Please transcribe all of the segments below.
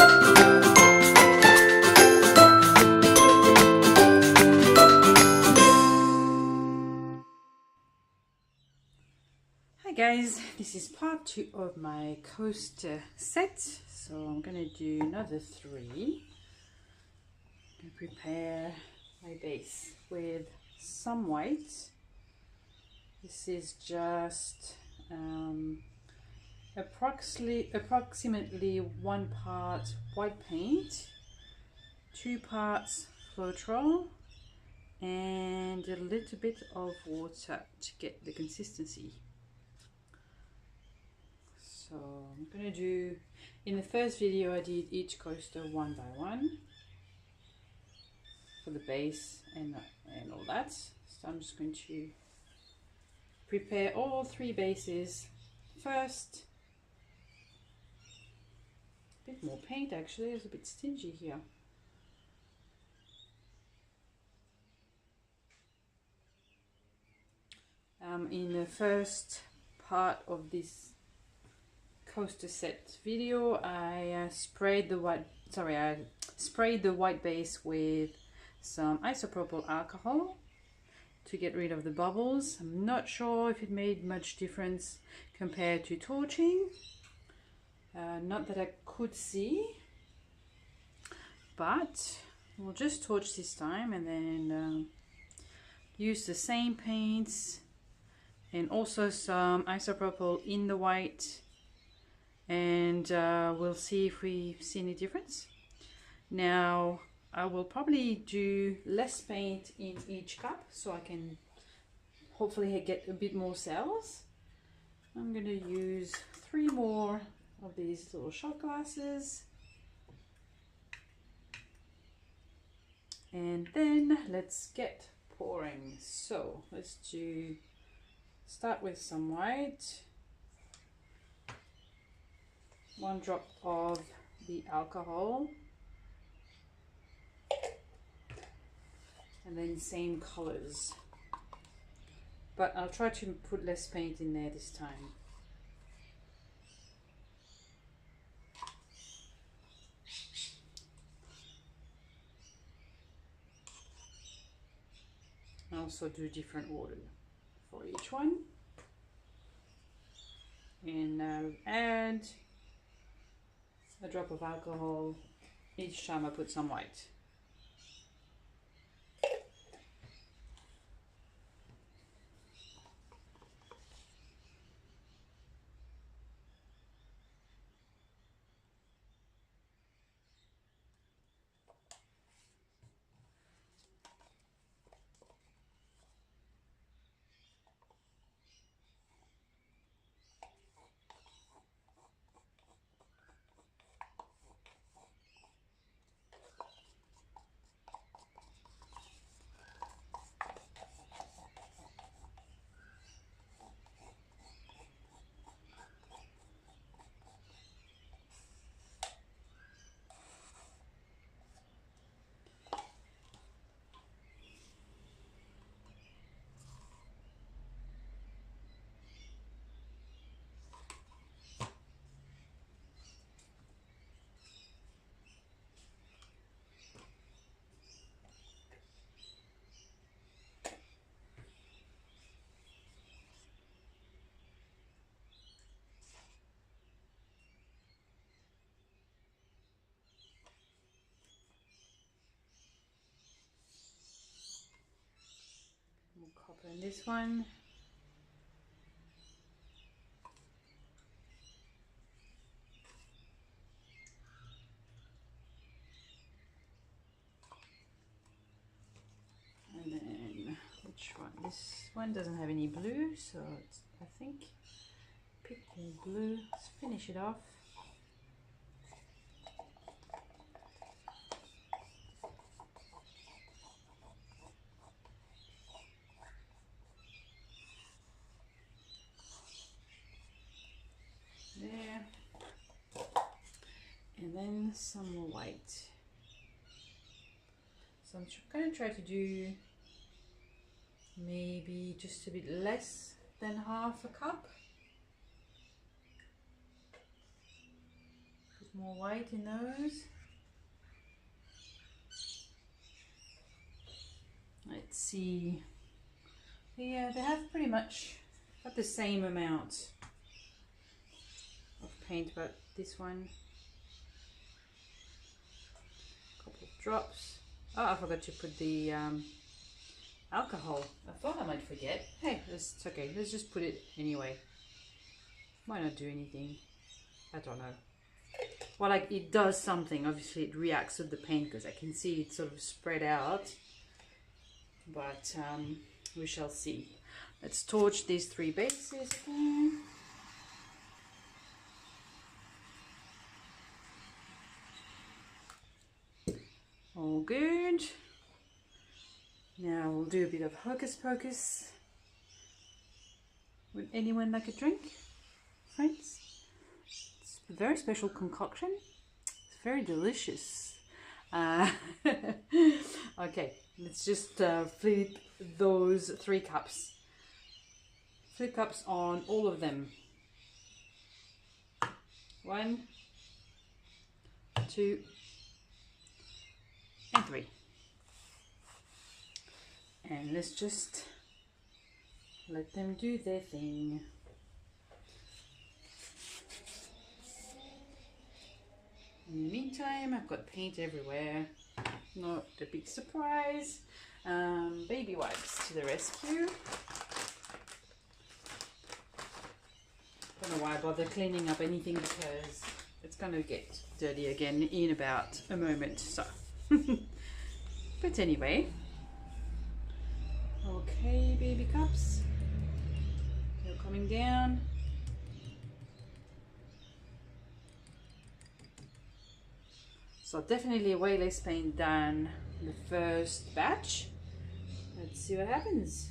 Hi guys, this is part 2 of my coaster set. So I'm going to do another 3. I'm going to prepare my base with some white. This is just approximately 1 part white paint, 2 parts Floetrol, and a little bit of water to get the consistency. So I'm going to do, in the first video I did each coaster one by one for the base and all that. So I'm just going to prepare all 3 bases first. A bit more paint actually, it's a bit stingy here. In the first part of this coaster set video, I sprayed the white base with some isopropyl alcohol to get rid of the bubbles. I'm not sure if it made much difference compared to torching, not that I could see, but we'll just torch this time and then use the same paints and also some isopropyl in the white, and we'll see if we see any difference. Now I will probably do less paint in each cup so I can hopefully get a bit more cells. I'm going to use 3 more of these little shot glasses, and then let's get pouring. So let's start with some white, 1 drop of the alcohol, and then same colors, but I'll try to put less paint in there this time. I also do different order for each one, and add a drop of alcohol each time I put some white. More copper in this one. And then, which one? This one doesn't have any blue, so I think pick the blue. Let's finish it off. There. And then some more white. So I'm going to try to do maybe just a bit less than half a cup. more white in those. Let's see. Yeah, they have pretty much got the same amount of paint, but this one, a couple of drops. Oh, I forgot to put the alcohol. I thought I might forget. Hey, it's okay. Let's just put it anyway. Might not do anything. I don't know. Well, like it does something. Obviously, it reacts with the paint because I can see it sort of spread out. But we shall see. Let's torch these 3 bases again. All good. Now we'll do a bit of hocus pocus. Would anyone like a drink, friends? It's a very special concoction. It's very delicious. Okay, let's just flip those 3 cups. 3 cups on all of them. 1, 2, and 3. And let's just let them do their thing. In the meantime, I've got paint everywhere. Not a big surprise. Baby wipes to the rescue. Don't know why I bother cleaning up anything because it's going to get dirty again in about a moment. So, but anyway. Okay, baby cups. They're coming down. So definitely way less paint than the first batch. Let's see what happens.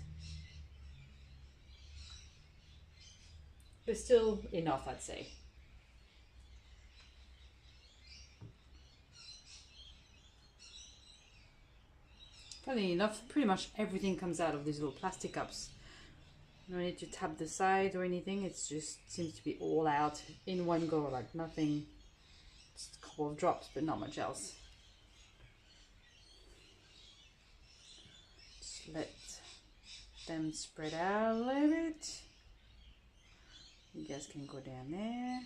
But still enough, I'd say. Funny enough, pretty much everything comes out of these little plastic cups. No need to tap the side or anything. It just seems to be all out in one go, like nothing. Just a couple of drops, but not much else. Just let them spread out a little bit. You guys can go down there.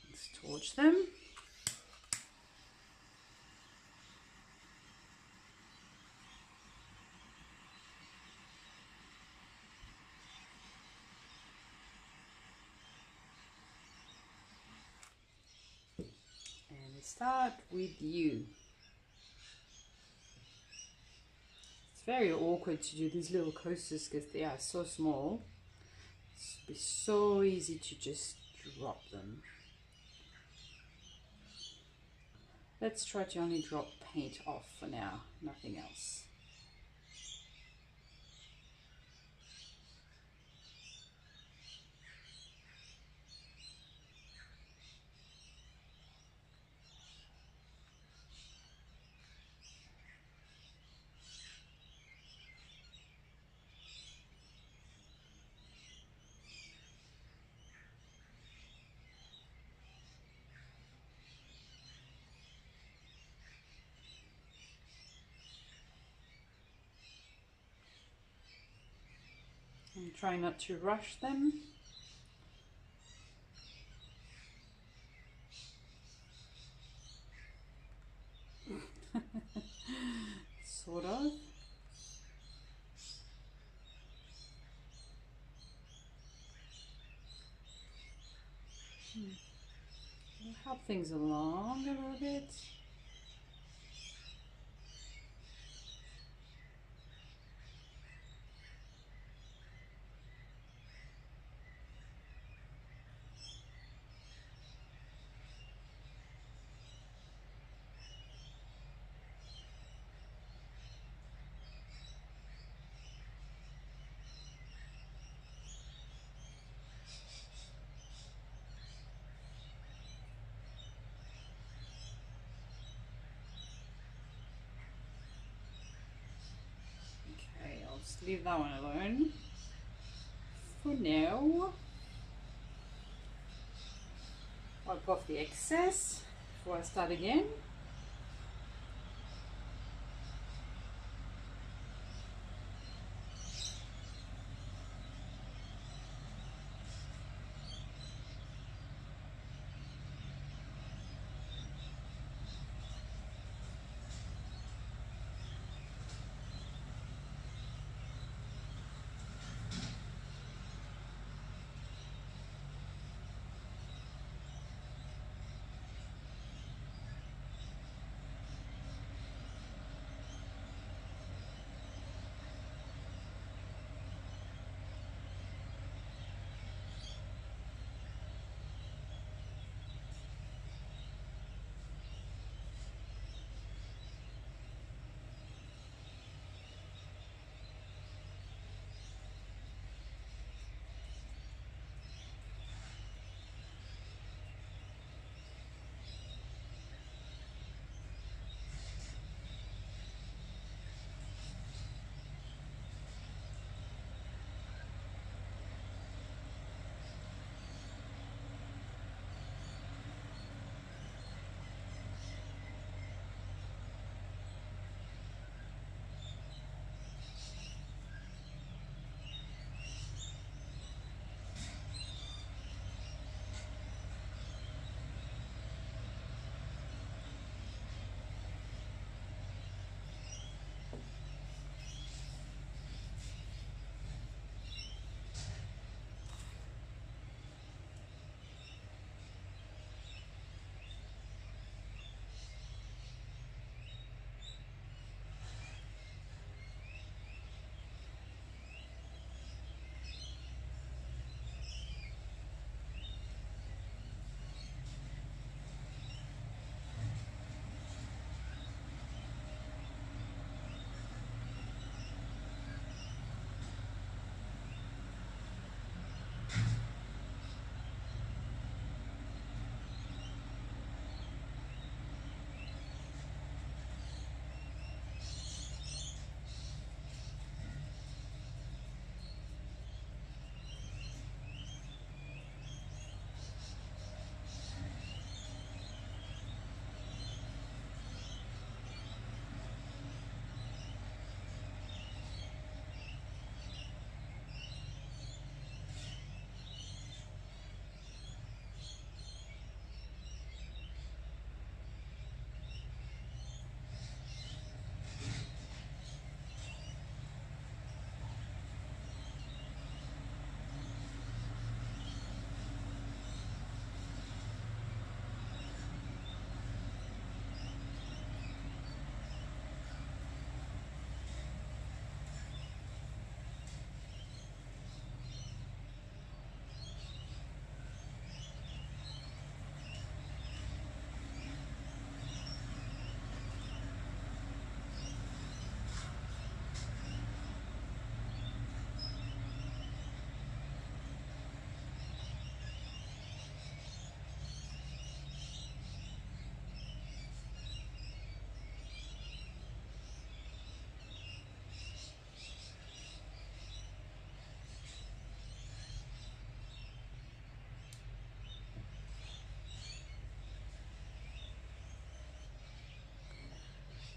Let's torch them. And we start with you. It's very awkward to do these little coasters because they are so small. It'd be so easy to just drop them. Let's try to only drop paint off for now, nothing else. And try not to rush them. Sort of. We'll help things along a little bit. Just leave that one alone. for now. Wipe off the excess before I start again.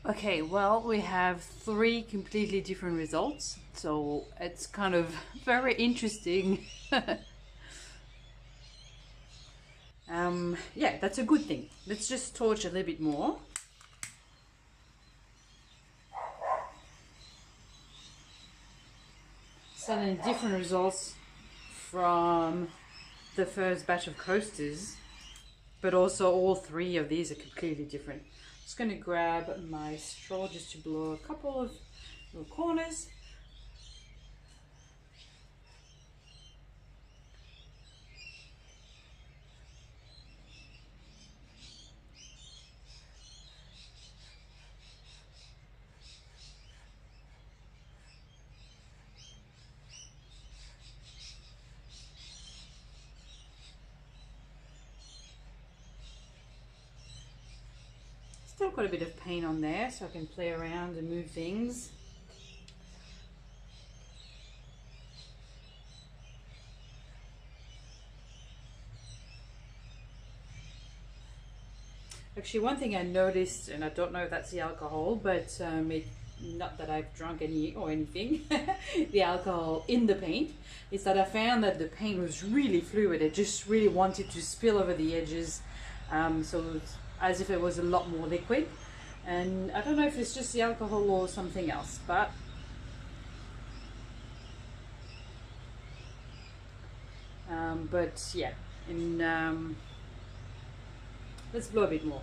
Okay, well, we have three completely different results, so it's kind of very interesting. Yeah, that's a good thing. Let's just torch a little bit more. So then different results from the first batch of coasters, but also all three of these are completely different. Just going to grab my straw just to blow a couple of little corners. Still got a bit of paint on there so I can play around and move things. Actually, one thing I noticed, and I don't know if that's the alcohol, but not that I've drunk any or anything, the alcohol in the paint, is that I found that the paint was really fluid. It just really wanted to spill over the edges, so it's as if it was a lot more liquid. And I don't know if it's just the alcohol or something else, but yeah, and let's blow a bit more.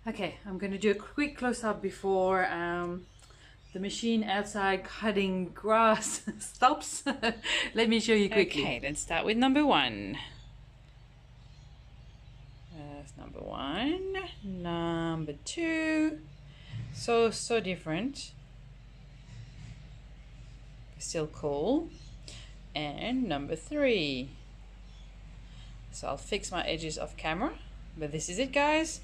Okay, I'm going to do a quick close-up before the machine outside cutting grass stops. Let me show you quickly. Okay, let's start with number one. That's number one. Number two. So different. Still cool. And number three. So I'll fix my edges off camera. But this is it, guys.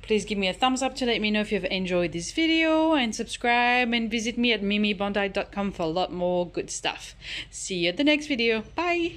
Please give me a thumbs up to let me know if you've enjoyed this video, and subscribe and visit me at mimibondi.com for a lot more good stuff. See you at the next video. Bye!